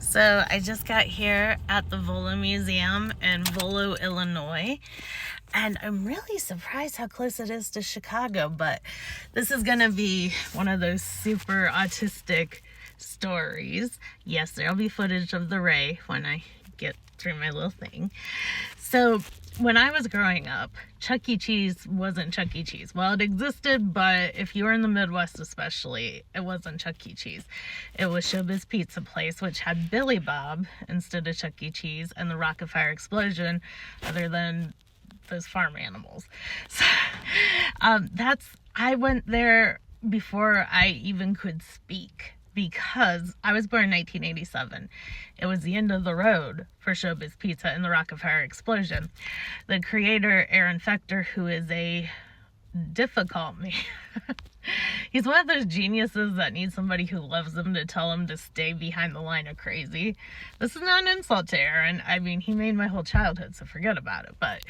So I just got here at the Volo Museum in Volo, Illinois, and I'm really surprised how close it is to Chicago, but this is going to be one of those super autistic stories. Yes, there'll be footage of the Ray when I get through my little thing. So when I was growing up, Chuck E. Cheese wasn't Chuck E. Cheese. Well, it existed, but if you were in the Midwest especially, it wasn't Chuck E. Cheese. It was Showbiz Pizza Place, which had Billy Bob instead of Chuck E. Cheese, and the Rockefeller Explosion, other than those farm animals. So I went there before I even could speak, because I was born in 1987. It was the end of the road for Showbiz Pizza and the Rockefeller Explosion. The creator, Aaron Fechter, who is a difficult man. He's one of those geniuses that needs somebody who loves them to tell him to stay behind the line of crazy. This is not an insult to Aaron. I mean, he made my whole childhood, so forget about it. But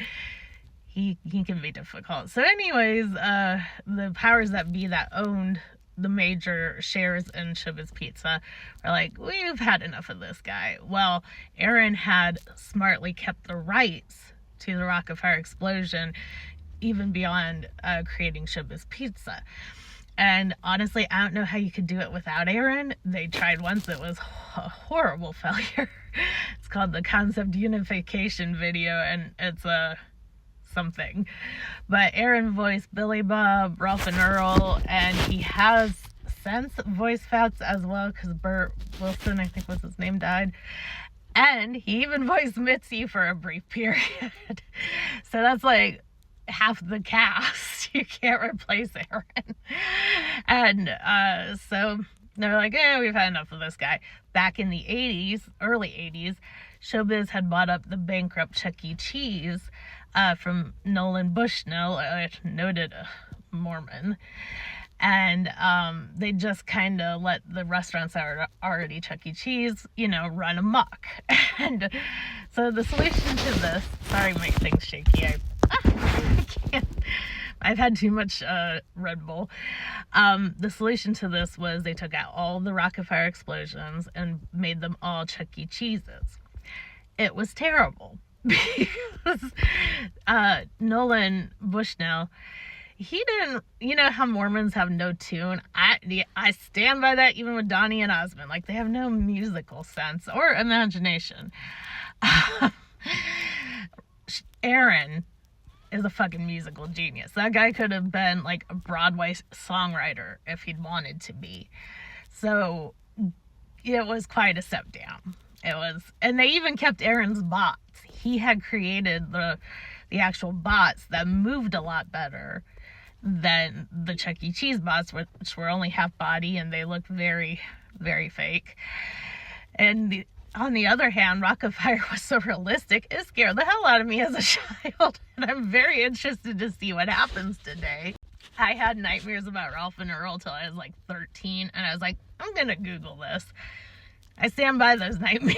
he can be difficult. So anyways, the powers that be that owned the major shares in Showbiz Pizza are like, we've had enough of this guy. Well, Aaron had smartly kept the rights to the Rockefeller Explosion even beyond creating Showbiz Pizza. And honestly, I don't know how you could do it without Aaron. They tried once. It was a horrible failure. It's called the Concept Unification Video, and it's something. But Aaron voiced Billy Bob, Ralph and Earl, and he has since voiced Fats as well, because Bert Wilson, I think was his name, died. And he even voiced Mitzi for a brief period. So that's like half the cast. You can't replace Aaron. And so they're like, we've had enough of this guy. Back in the 80s, early 80s, Showbiz had bought up the bankrupt Chuck E. Cheese from Nolan Bushnell, a noted Mormon. And they just kind of let the restaurants that are already Chuck E. Cheese, run amok. And so the solution to this, sorry, my thing's shaky. I can't. I've had too much Red Bull. The solution to this was they took out all the Rockefeller Explosions and made them all Chuck E. Cheeses. It was terrible because Nolan Bushnell, he didn't, how Mormons have no tune. I stand by that, even with Donnie and Osmond. Like, they have no musical sense or imagination. Aaron is a fucking musical genius. That guy could have been like a Broadway songwriter if he'd wanted to be. So it was quite a step down. It was, and they even kept Aaron's bots. He had created the actual bots that moved a lot better than the Chuck E. Cheese bots, which were only half body, and they looked very, very fake. And on the other hand, Rockefeller was so realistic, it scared the hell out of me as a child. And I'm very interested to see what happens today. I had nightmares about Ralph and Earl till I was like 13, and I was like, I'm gonna Google this. I stand by those nightmares.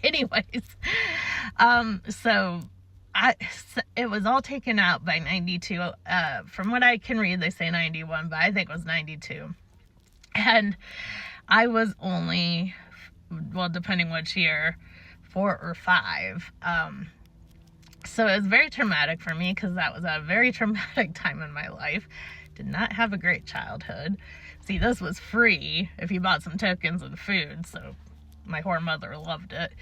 Anyways, so it was all taken out by 92. From what I can read, they say 91, but I think it was 92. And I was only, well, depending which year, 4 or 5. So it was very traumatic for me, because that was a very traumatic time in my life. Did not have a great childhood. See, this was free if you bought some tokens and food, so my whore mother loved it.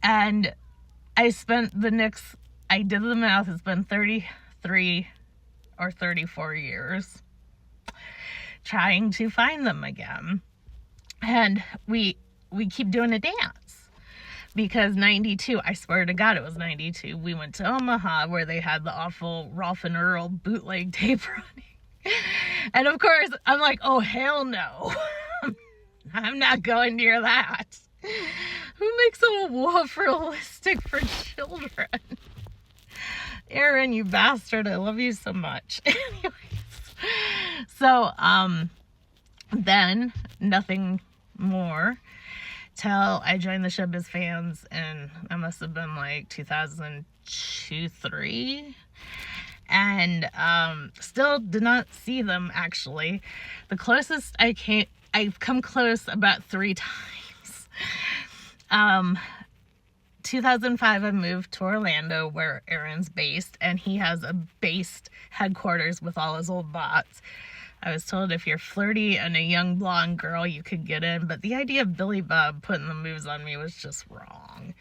And I spent I did the math, it's been 33 or 34 years trying to find them again. And we keep doing a dance, because 92, I swear to God it was 92, we went to Omaha, where they had the awful Ralph and Earl bootleg tape running. And of course, I'm like, oh, hell no. I'm not going near that. Who makes a wolf realistic for children? Aaron, you bastard, I love you so much. Anyways, so, then, nothing more till I joined the Showbiz Fans, and I must have been like 2002, 3. And still did not see them, actually. The closest I I've come close about 3 times. 2005, I moved to Orlando, where Aaron's based, and he has a based headquarters with all his old bots. I was told if you're flirty and a young blonde girl, you could get in, but the idea of Billy Bob putting the moves on me was just wrong.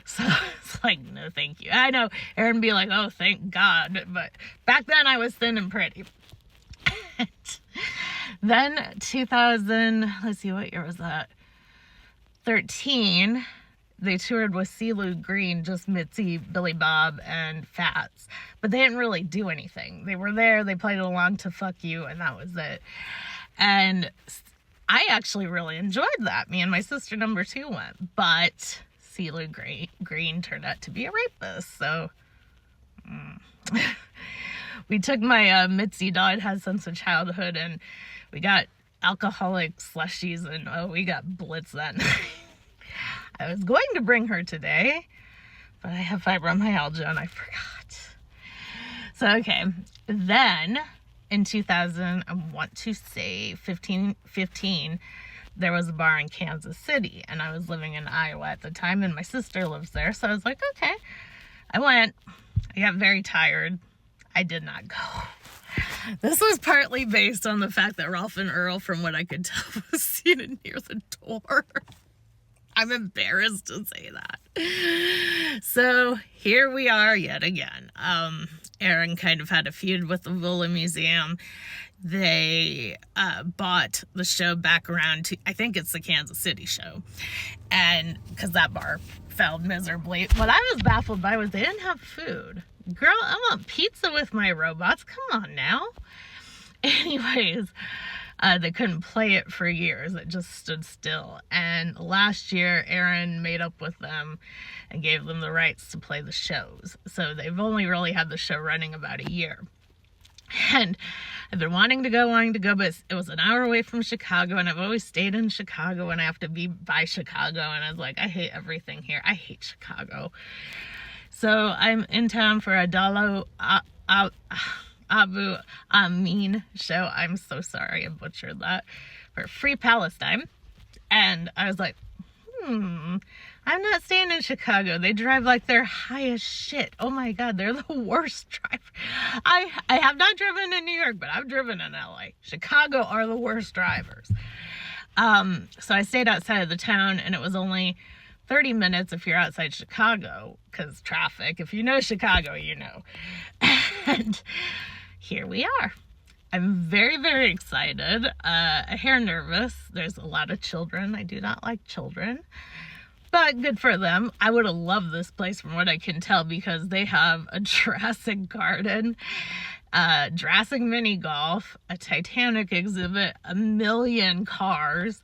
So it's like, no, thank you. I know Aaron be like, oh, thank God, but back then I was thin and pretty. Then 2000, let's see, what year was that? 13. They toured with CeeLo Green, just Mitzi, Billy Bob, and Fats. But they didn't really do anything. They were there, they played along to Fuck You, and that was it. And I actually really enjoyed that. Me and my sister number 2 went. But CeeLo Green turned out to be a rapist. So we took my Mitzi doll, had sense of childhood, and we got alcoholic slushies, and we got blitz that night. I was going to bring her today, but I have fibromyalgia and I forgot. So, okay. Then in 2000, I want to say 15, there was a bar in Kansas City, and I was living in Iowa at the time, and my sister lives there. So I was like, okay. I went. I got very tired. I did not go. This was partly based on the fact that Ralph and Earl, from what I could tell, was seated near the door. I'm embarrassed to say that. So here we are yet again. Aaron kind of had a feud with the Volo Museum. They bought the show back around to, I think it's the Kansas City show. And because that bar failed miserably. What I was baffled by was they didn't have food. Girl, I want pizza with my robots. Come on now. Anyways, they couldn't play it for years. It just stood still. And last year, Aaron made up with them and gave them the rights to play the shows. So they've only really had the show running about a year. And I've been wanting to go, but it was an hour away from Chicago, and I've always stayed in Chicago when I have to be by Chicago. And I was like, I hate everything here. I hate Chicago. So I'm in town for a Abu Amin show. I'm so sorry I butchered that. For Free Palestine. And I was like, I'm not staying in Chicago. They drive like they're high as shit. Oh my God, they're the worst driver. I have not driven in New York, but I've driven in LA. Chicago are the worst drivers. So I stayed outside of the town, and it was only 30 minutes if you're outside Chicago, because traffic. If you know Chicago, you know. And here we are. I'm very, very excited. A hair nervous. There's a lot of children. I do not like children, but good for them. I would have loved this place from what I can tell, because they have a Jurassic Garden, Jurassic Mini Golf, a Titanic exhibit, a million cars,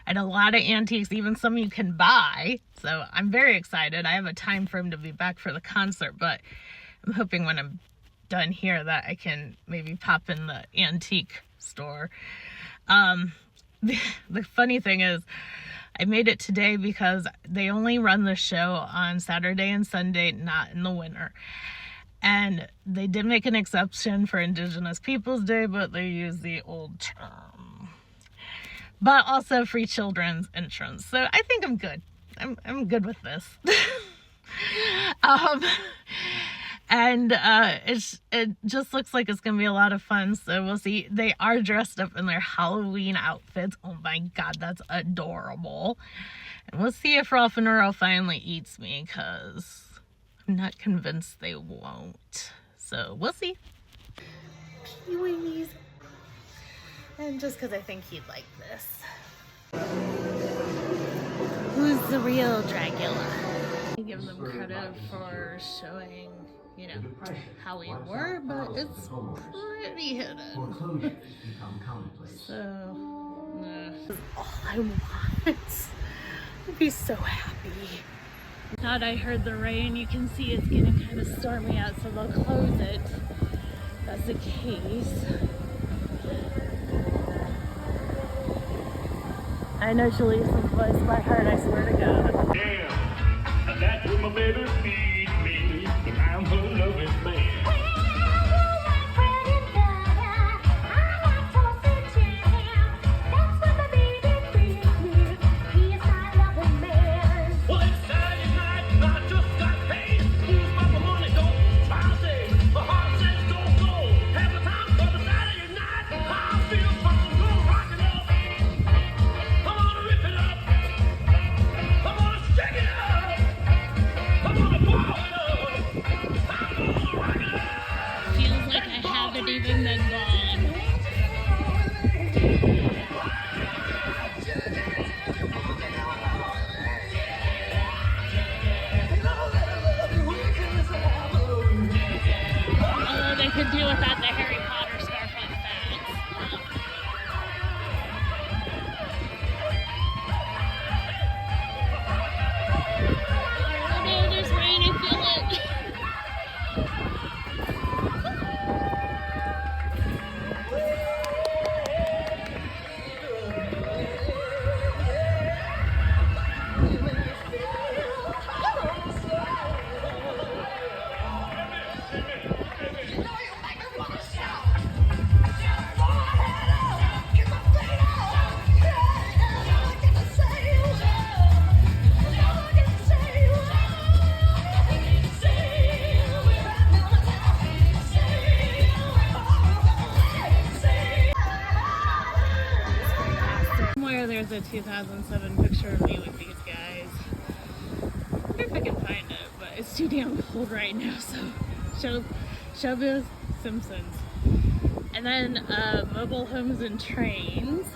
and a lot of antiques, even some you can buy. So I'm very excited. I have a time frame to be back for the concert, but I'm hoping when I'm done here that I can maybe pop in the antique store. The funny thing is, I made it today because they only run the show on Saturday and Sunday, not in the winter. And they did make an exception for Indigenous Peoples Day, but they use the old term. But also free children's insurance. So I think I'm good. I'm good with this. And it just looks like it's gonna be a lot of fun. So we'll see. They are dressed up in their Halloween outfits. Oh my God, that's adorable. And we'll see if Ralph and Earl finally eats me, because I'm not convinced they won't. So we'll see. Pee-wees. And just because I think he'd like this. Who's the real Dracula? I give them credit for showing, you know, how we were, but it's pretty hidden. So, this is all I want. I'd be so happy. Thought I heard the rain. You can see it's getting kind of stormy out, so they'll close it. That's the case. I know Shalisa's voice by heart, I swear to God. Yeah, that's what my baby feeds me, but I'm her loving man. 2007 picture of me with these guys. I wonder if I can find it, but it's too damn cold right now, so Showbiz Simpsons. And then mobile homes and trains.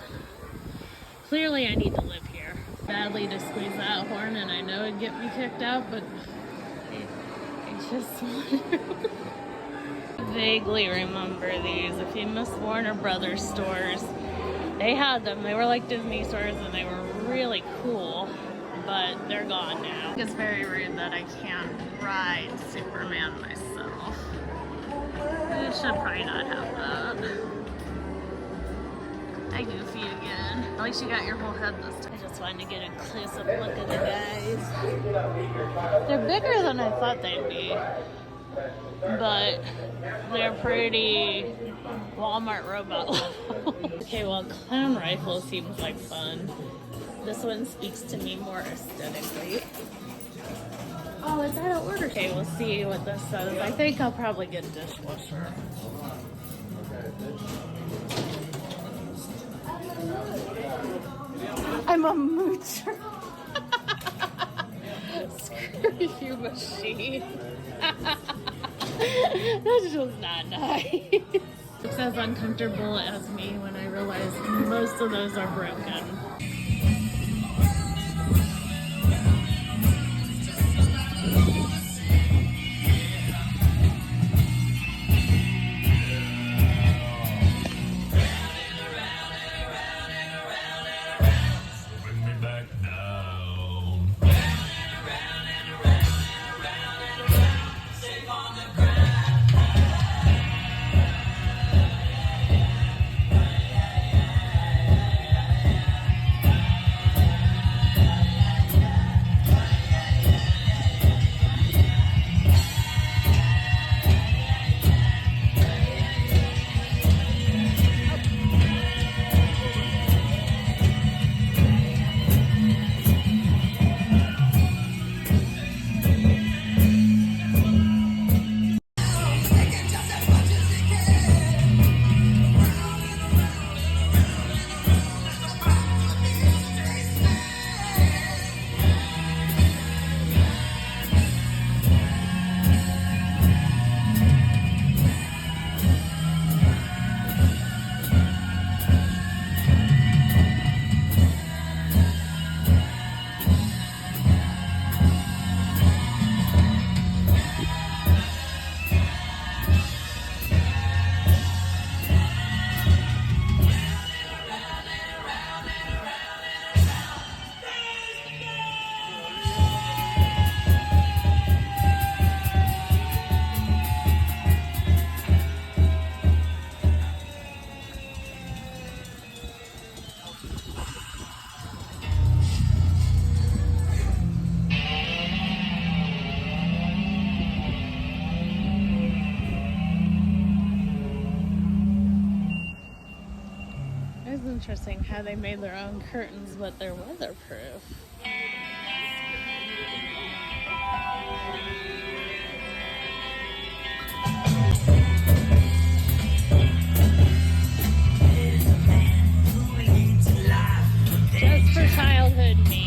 Clearly I need to live here. Badly to squeeze that horn, and I know it'd get me kicked out, but I just want to. Vaguely remember these. If you miss Warner Brothers stores, they had them. They were like Disney stores and they were really cool, but they're gone now. It's very rude that I can't ride Superman myself. I should probably not have that. Hi, Goofy again. At least you got your whole head this time. I just wanted to get a close-up look at the guys. They're bigger than I thought they'd be, but they're pretty Walmart robot level. Okay, well, clown rifle seems like fun. This one speaks to me more aesthetically. Oh, it's out of order. Okay, we'll see what this says. I think I'll probably get dishwasher. I'm a moocher. Screw you, machine. That's just not nice. It's as uncomfortable as me when I realize most of those are broken. Interesting how they made their own curtains, but they're weatherproof. Just for childhood me.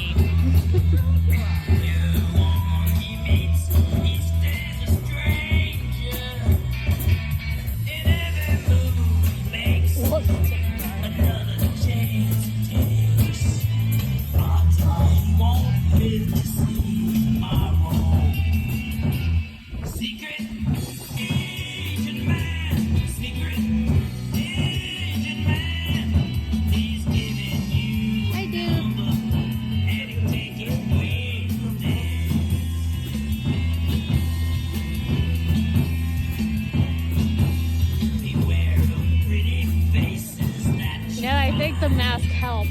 The mask helps.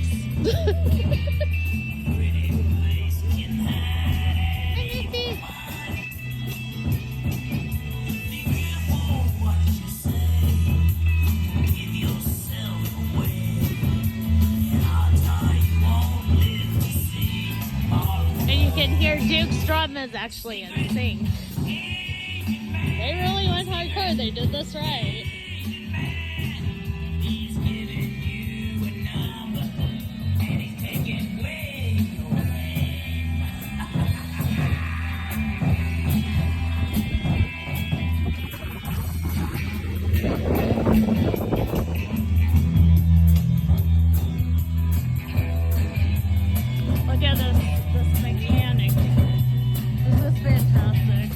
And you can hear Duke's drum is actually in sync. They really went hardcore. They did this right. Look at this mechanic. This is fantastic.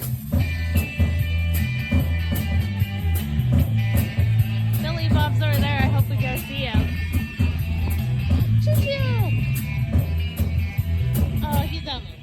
Billy Bob's over there. I hope we go see him. Choo-choo! Oh, he's not moving.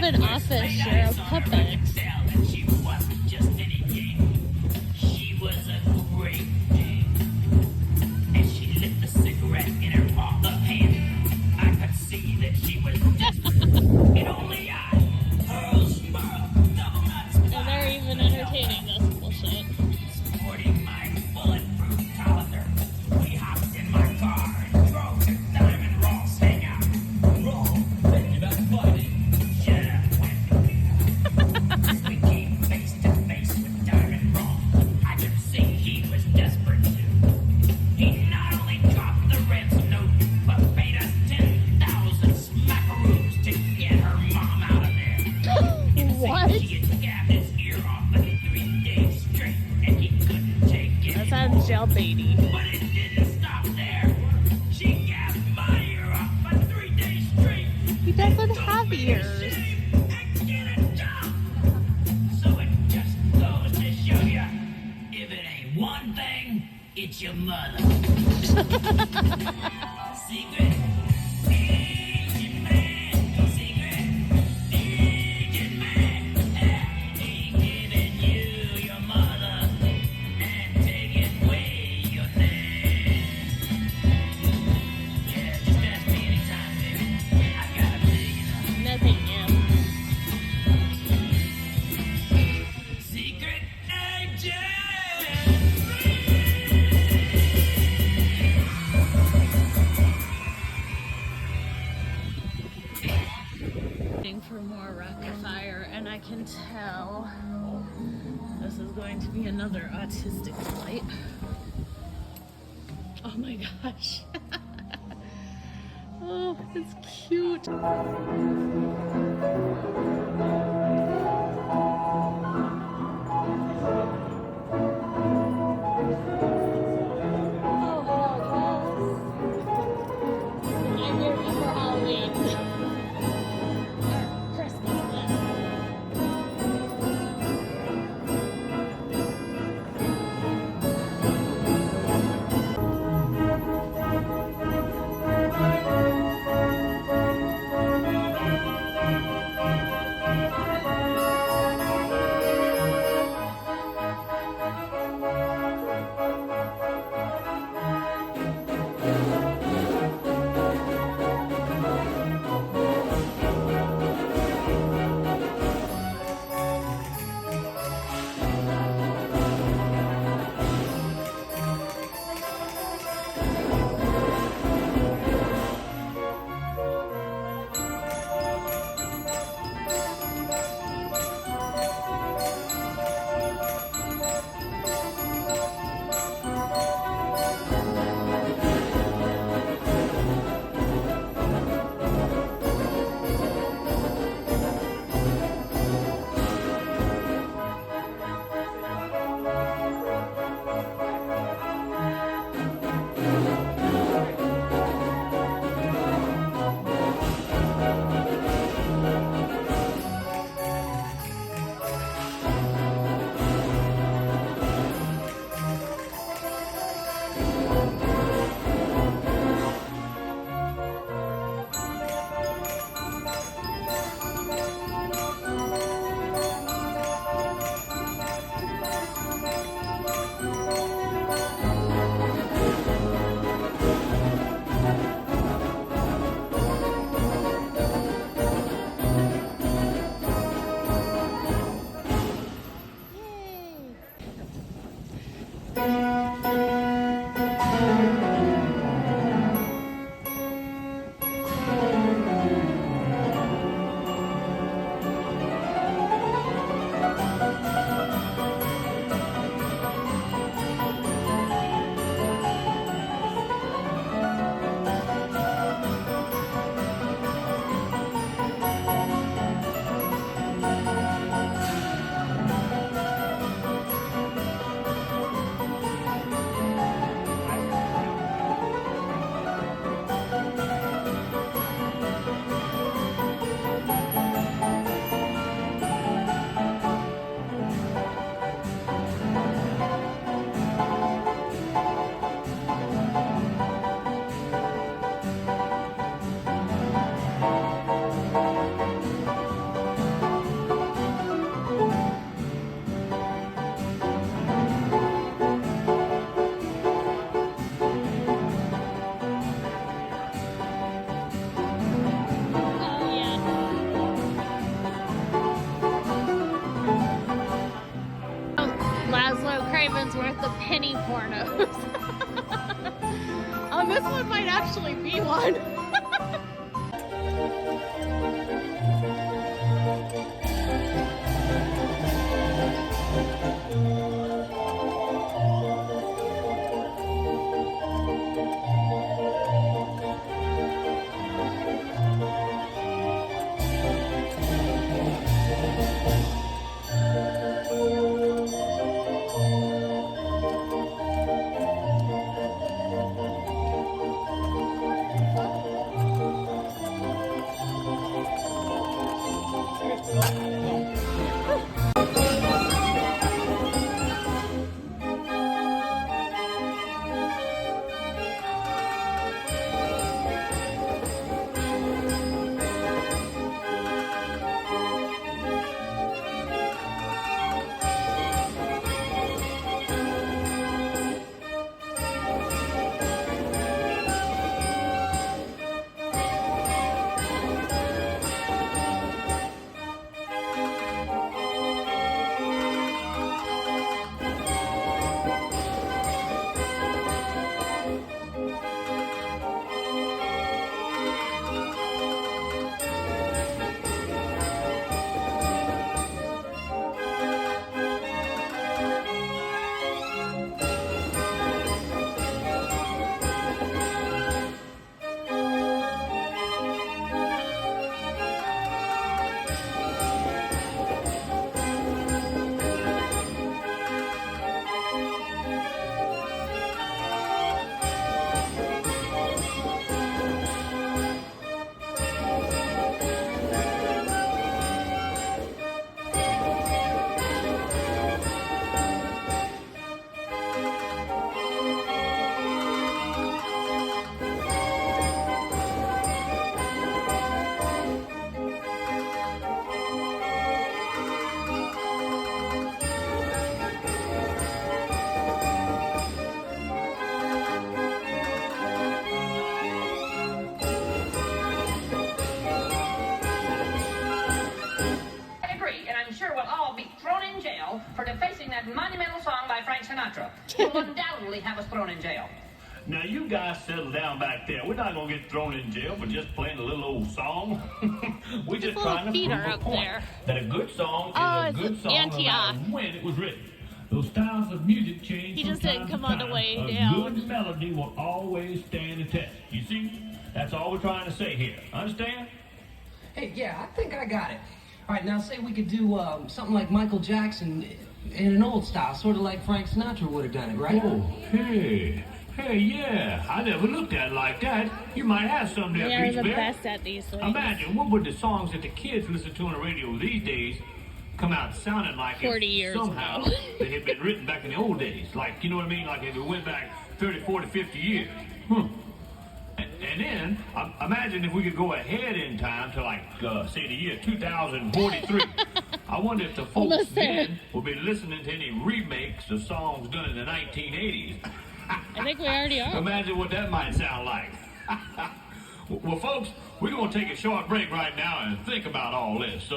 An office, you're a puppet. She wasn't just anything. She was a great thing. And she lit the cigarette in her palm of hand. I could see that she was desperate. And only I, pearls, squirrel, double nuts. And they're even entertaining this bullshit. Sporting my bulletproof colander, we hopped in my car and drove to Diamond Ross hangout. Roll, thinking about fighting. Jailbaity. But it didn't stop there. She gassed my ear off for 3 days straight. He doesn't have ears. So it just goes to show you, if it ain't one thing, it's your mother. Secret. For more rock fire, and I can tell this is going to be another autistic flight. Oh my gosh. Oh, it's cute. might actually be one. For defacing that monumental song by Frank Sinatra. He will undoubtedly have us thrown in jail. Now, you guys settle down back there. We're not going to get thrown in jail for just playing a little old song. We're just trying to prove a point that a good song is a good song no matter when it was written. Those styles of music change. He just didn't come on the way down. A good melody will always stand the test. You see? That's all we're trying to say here. Understand? Hey, yeah, I think I got it. All right, now say we could do something like Michael Jackson in an old style, sort of like Frank Sinatra would have done it, right? Oh, hey, yeah. I never looked at it like that. You might have some there, They're the Bear. best at these things. Imagine, what would the songs that the kids listen to on the radio these days come out sounding like 40 years somehow ago. they had been written back in the old days? Like, you know what I mean? Like if it went back 30, 40, 50 years. And then, imagine if we could go ahead in time to like, say the year 2043. I wonder if the folks then will be listening to any remakes of songs done in the 1980s. I think we already are. Imagine what that might sound like. Well, folks, we're going to take a short break right now and think about all this.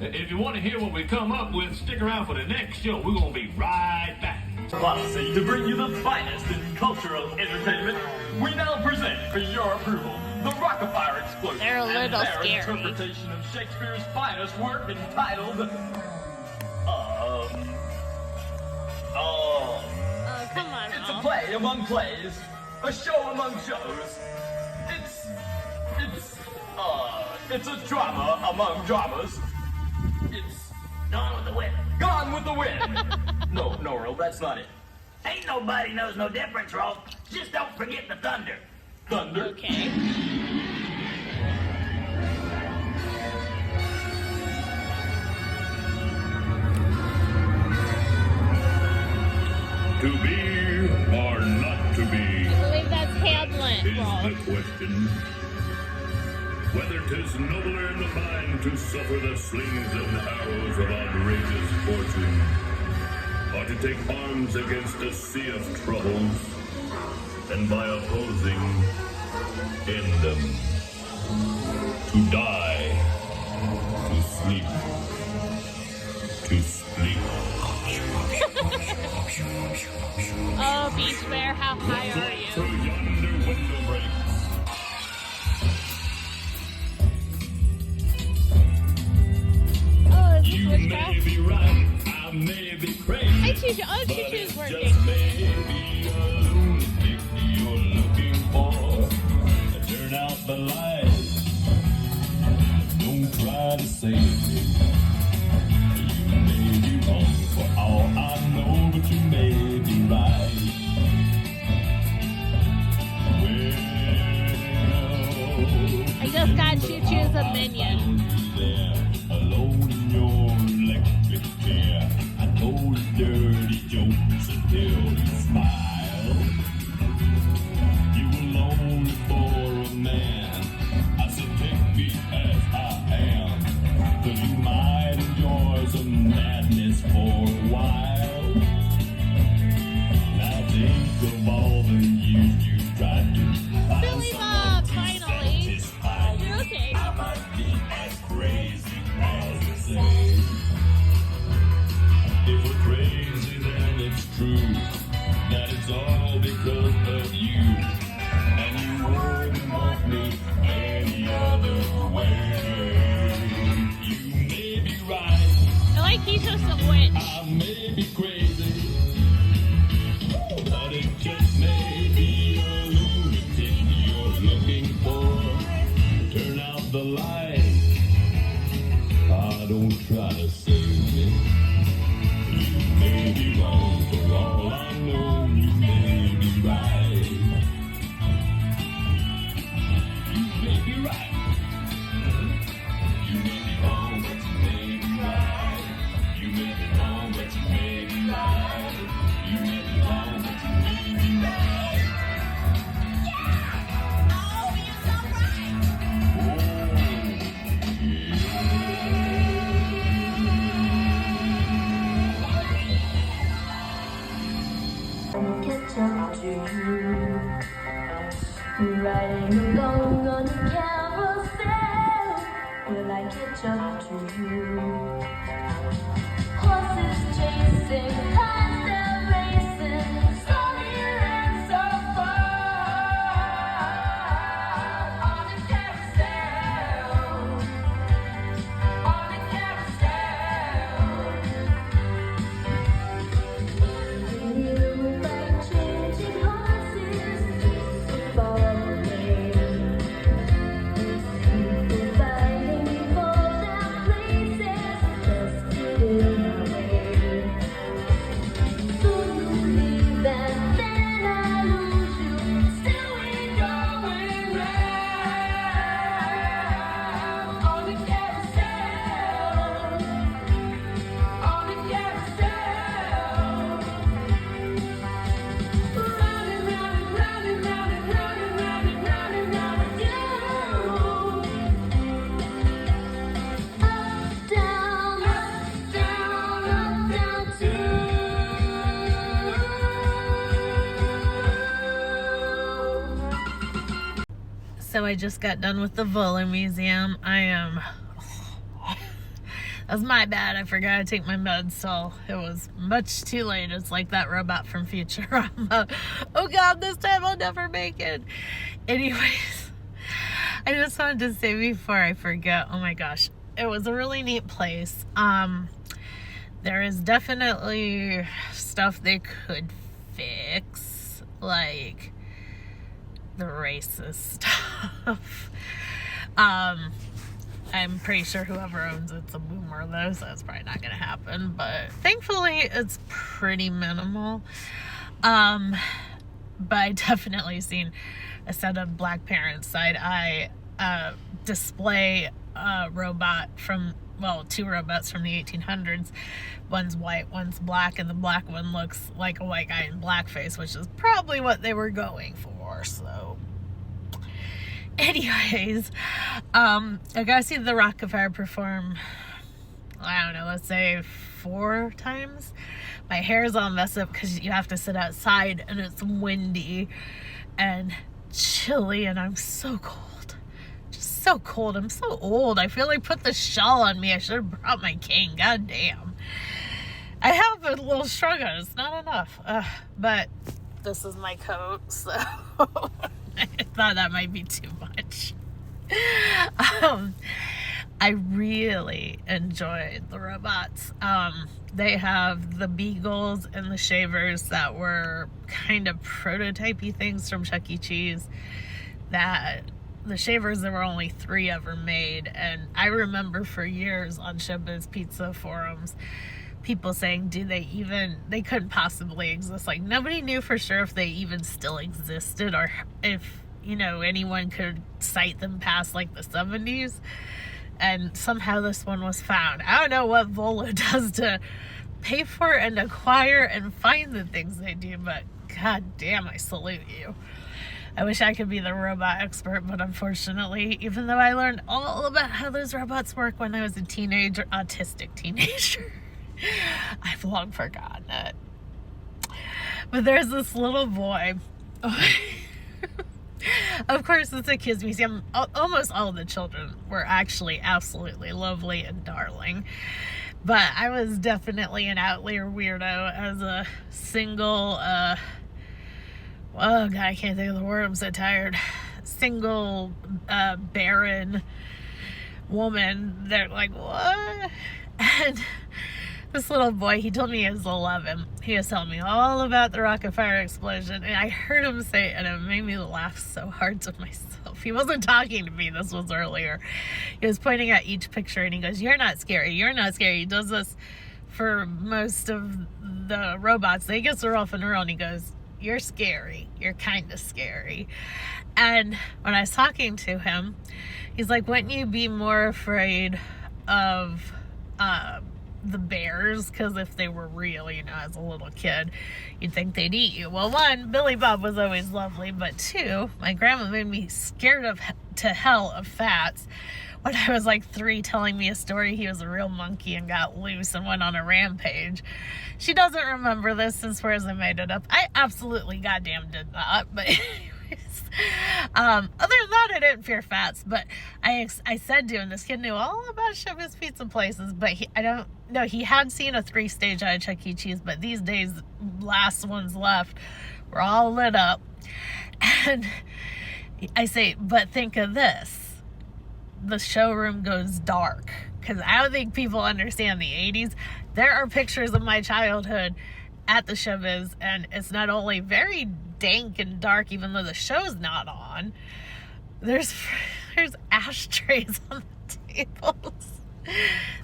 If you want to hear what we come up with, stick around for the next show. We're going to be right back. Policy to bring you the finest in cultural entertainment. We now present for your approval the Rockafire Explosion. They're a little and their scary. interpretation of Shakespeare's finest work entitled Come on, It's a play among plays, a show among shows. It's a drama among dramas. It's Gone with the Wind. Gone with the Wind. No, Earl, that's not it. Ain't nobody knows no difference, Rolf. Just don't forget the thunder. Thunder. Okay. To be or not to be I believe that's Hamlet, is Rolf. the question. Whether 'tis nobler in the mind to suffer the slings and arrows of outrageous fortune, or to take arms against a sea of troubles, and by opposing, end them. To die, to sleep, to sleep. Oh, Beach Bear, how high are you? Through yonder window Choo-choo. Oh, But Choo-choo's it's working. just maybe a lunatic you're looking for. Turn out the light. Don't try to save me. You may be wrong for all I know, but you may be right. Well, I just got Choo-choo as a minion. alone in your electric chair. I told dirty jokes until you smiled. You were lonely for a man. I said, take me as I am, 'cause you might enjoy some madness for a while. Now think of all the years you tried to find Billy someone Bob, to finally. satisfy you. You're okay. I might be as crazy as you say. If we're crazy, then it's true that it's all because of you, and you wouldn't want me any other way. You may be right, I like Keisha's some witch. I may be crazy, but it just may be a lunatic you're looking for. Turn out the light. Don't try to save me. You may be wrong for all I know. You may be right. You may be right. You may be wrong, but you may be right. You may be wrong, but you may be right. You may be wrong, but you may be right. Yeah! Oh, you're so right! Oh, yeah. Catch up to you, riding along on a carousel. Will I catch up to you? Horses chasing, cars they're racing, so near and so far. On a carousel, on a carousel. Changing horses, far away. People fighting for their places, just getting away. Soon you leave and then I lose you. Still we going round on the carousel, on the carousel. Running, running, running, running, running, running, running, round with you. Up, down, up, down, too. So I just got done with the Volo Museum. That's my bad. I forgot to take my meds, so it was much too late. It's like that robot from Futurama. Oh God, this time I'll never make it. Anyways, I just wanted to say before I forget, oh my gosh, it was a really neat place. There is definitely stuff they could fix, like the racist stuff. I'm pretty sure whoever owns it's a boomer though, so it's probably not gonna happen, but thankfully it's pretty minimal. But I definitely seen a set of black parents side eye display a robot from, well, two robots from the 1800s. One's white, one's black, and the black one looks like a white guy in blackface, which is probably what they were going for. So anyways, I got to see the Rockefeller perform, I don't know, let's say 4 times. My hair's all messed up because you have to sit outside and it's windy and chilly and I'm so cold. Just so cold. I'm so old. I feel like put the shawl on me. I should have brought my cane. God damn. I have a little shrug on. It's not enough. But this is my coat, so I thought that might be too much. I really enjoyed the robots. They have the Beagles and the Shavers that were kind of prototypey things from Chuck E. Cheese. That the Shavers, there were only 3 ever made, and I remember for years on Showbiz Pizza forums, people saying, they couldn't possibly exist. Like, nobody knew for sure if they even still existed, or if, anyone could cite them past, like, the 70s. And somehow this one was found. I don't know what Volo does to pay for and acquire and find the things they do, but god damn, I salute you. I wish I could be the robot expert, but unfortunately, even though I learned all about how those robots work when I was a autistic teenager, I've long forgotten it. But there's this little boy. Of course, it's a kids museum. Almost all of the children were actually absolutely lovely and darling. But I was definitely an outlier weirdo as a single, oh God, I can't think of the word. I'm so tired. Single, barren woman. They're like, what? And this little boy, he told me he was 11. He was telling me all about the rocket fire explosion, and I heard him say it, and it made me laugh so hard to myself. He wasn't talking to me. This was earlier. He was pointing at each picture, and he goes, "You're not scary. You're not scary." He does this for most of the robots. They get rough and roll, and he goes, "You're scary. You're kind of scary." And when I was talking to him, he's like, "Wouldn't you be more afraid of the bears? Because if they were real, as a little kid, you'd think they'd eat you." Well, 1, Billy Bob was always lovely, but 2, my grandma made me scared to hell of Fats when I was like 3, telling me a story. He was a real monkey and got loose and went on a rampage. She doesn't remember this and swears I made it up. I absolutely goddamn did not, but anyways, other than that, I didn't fear Fats. But I said to him, this kid knew all about Showbiz Pizza places, but he had seen a 3-stage at Chuck E. Cheese, but these days, last ones left were all lit up. And I say, but think of this. The showroom goes dark, because I don't think people understand the 80s. There are pictures of my childhood at the Showbiz, and it's not only very dank and dark, even though the show's not on. There's ashtrays on the tables.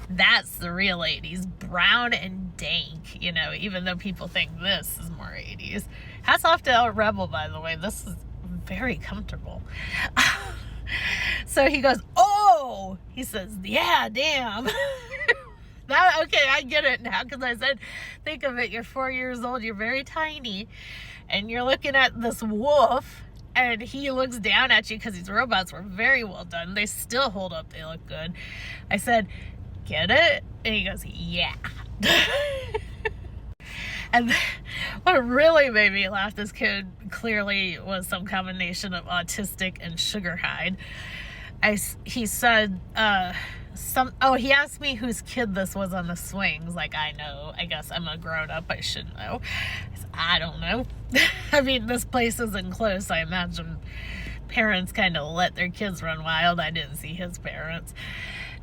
That's the real 80s, brown and dank, even though people think this is more 80s. Hats off to El Rebel, by the way. This is very comfortable. So he goes, "Oh," he says, "yeah, damn." Okay, I get it now, because I said, think of it, you're 4 years old, you're very tiny, and you're looking at this wolf, and he looks down at you, because these robots were very well done. They still hold up, they look good. I said, "Get it?" And he goes, "Yeah." And what really made me laugh, this kid clearly was some combination of autistic and sugar hide. He said, he asked me whose kid this was on the swings. Like, I know, I guess I'm a grown-up, I should know. I said, I don't know. I mean, this place isn't close. I imagine parents kind of let their kids run wild. I didn't see his parents.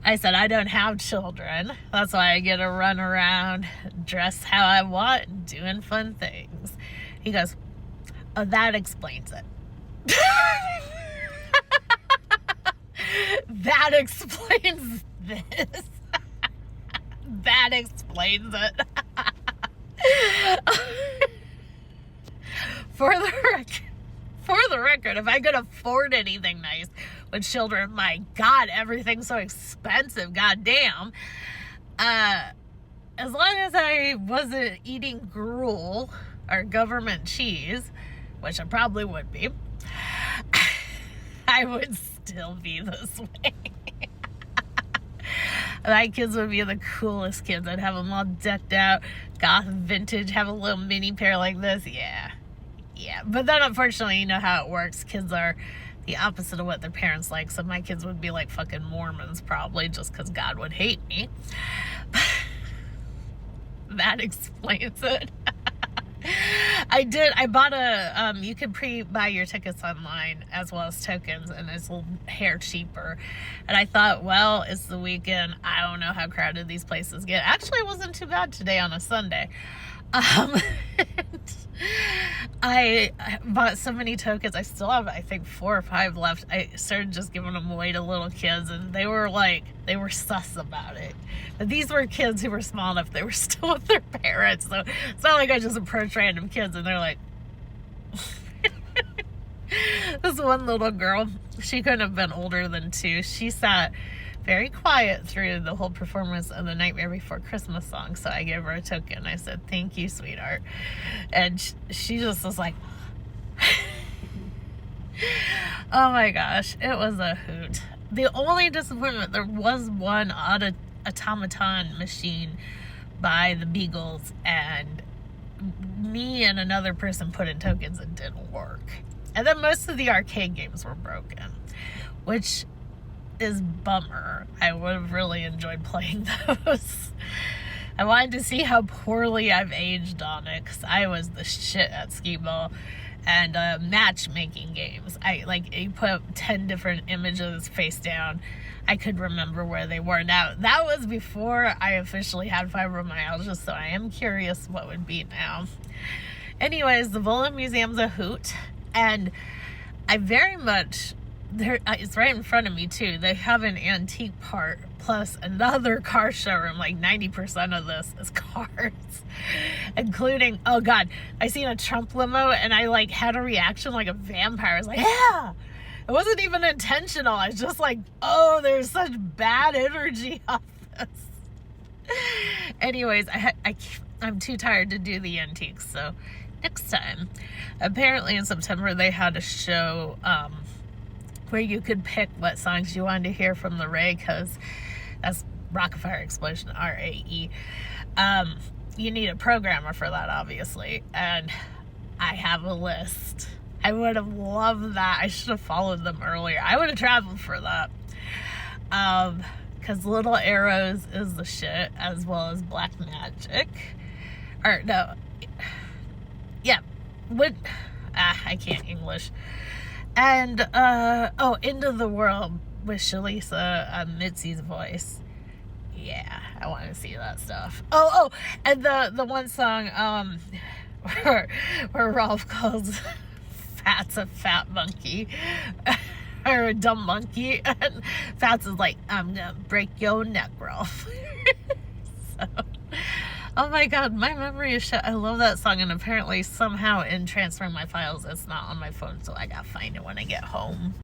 I said, I don't have children. That's why I get to run around, dress how I want, and doing fun things. He goes, "Oh, that explains it." That explains this. That explains it. For the record, if I could afford anything nice with children, my God, everything's so expensive, goddamn. As long as I wasn't eating gruel or government cheese, which I probably would be, I would still be this way. My kids would be the coolest kids. I'd have them all decked out, goth vintage, have a little mini pair like this. Yeah. But then, unfortunately, you know how it works. Kids are the opposite of what their parents like. So my kids would be like fucking Mormons, probably, just because God would hate me. That explains it. I did. I bought a, you can pre-buy your tickets online as well as tokens, and it's a little hair cheaper. And I thought, well, it's the weekend. I don't know how crowded these places get. Actually, it wasn't too bad today on a Sunday. I bought so many tokens. I still have, I think, 4 or 5 left. I started just giving them away to little kids, and they were sus about it. But these were kids who were small enough. They were still with their parents. So it's not like I just approached random kids and they're like, this one little girl, she couldn't have been older than 2. She sat very quiet through the whole performance of the Nightmare Before Christmas song. So I gave her a token. I said, thank you, sweetheart. And she just was like, oh my gosh, it was a hoot. The only disappointment, there was one automaton machine by the Beagles, and me and another person put in tokens and didn't work. And then most of the arcade games were broken, which is bummer. I would have really enjoyed playing those. I wanted to see how poorly I've aged on it, because I was the shit at skee-ball and matchmaking games. You put up 10 different images face down. I could remember where they were. Now, that was before I officially had fibromyalgia, so I am curious what would be now. Anyways, the Volo Museum's a hoot, and I very much, it's right in front of me too. They have an antique part plus another car showroom. Like 90% of this is cars, including, oh god, I seen a Trump limo and I had a reaction like a vampire. I was like, yeah, it wasn't even intentional. I was just like, oh, there's such bad energy off this. Anyways, I'm too tired to do the antiques, so next time. Apparently in September they had a show where you could pick what songs you wanted to hear from the Ray, because that's Rockafire Explosion, RAE. You need a programmer for that, obviously, and I have a list. I would have loved that. I should have followed them earlier. I would have traveled for that. Because Little Arrows is the shit, as well as Black Magic. Or, no. Yeah. I can't English. And, Into the World with Shalisa, Mitzi's voice. Yeah, I want to see that stuff. Oh, and the one song, where Rolf calls Fats a fat monkey, or a dumb monkey, and Fats is like, I'm gonna break your neck, Rolf. So, oh my god, my memory is shit. I love that song, and apparently somehow in transferring my files, it's not on my phone, so I gotta find it when I get home.